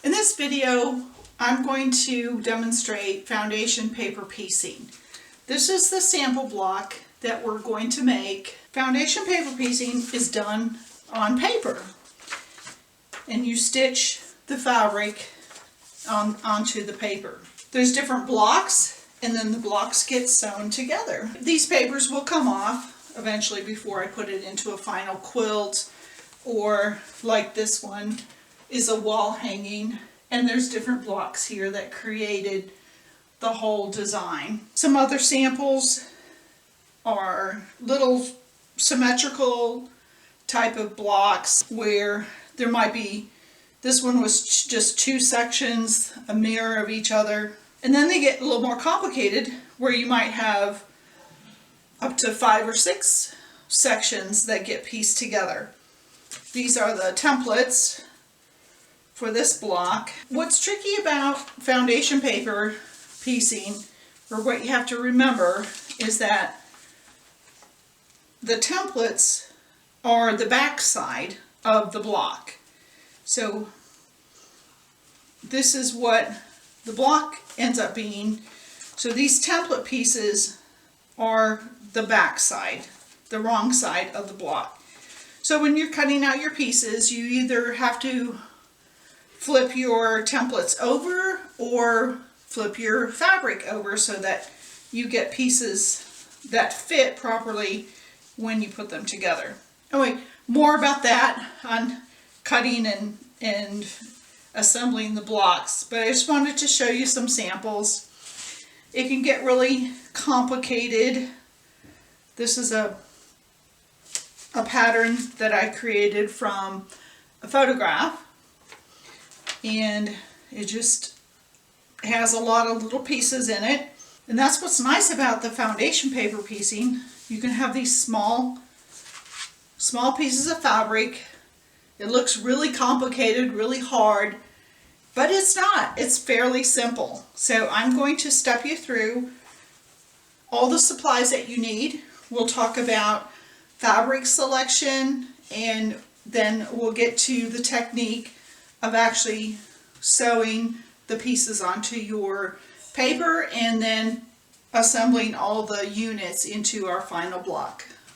In this video, I'm going to demonstrate foundation paper piecing. This is the sample block that we're going to make. Foundation paper piecing is done on paper, and you stitch the fabric onto the paper. There's different blocks, and then the blocks get sewn together. These papers will come off eventually before I put it into a final quilt, or like this one is a wall hanging, and there's different blocks here that created the whole design. Some other samples are little symmetrical type of blocks where there might be, this one was just two sections, a mirror of each other. And then they get a little more complicated where you might have up to 5 or 6 sections that get pieced together. These are the templates for this block. What's tricky about foundation paper piecing, or what you have to remember, is that the templates are the back side of the block. So this is what the block ends up being. So these template pieces are the back side, the wrong side of the block. So when you're cutting out your pieces, you either have to flip your templates over or flip your fabric over so that you get pieces that fit properly when you put them together. Anyway, more about that on cutting and assembling the blocks, but I just wanted to show you some samples. It can get really complicated. This is a pattern that I created from a photograph, and it just has a lot of little pieces in it. And that's what's nice about the foundation paper piecing. You can have these small pieces of fabric. It looks really complicated, really hard, but it's not. It's fairly simple. So I'm going to step you through all the supplies that you need. We'll talk about fabric selection, and then we'll get to the technique of actually sewing the pieces onto your paper and then assembling all the units into our final block.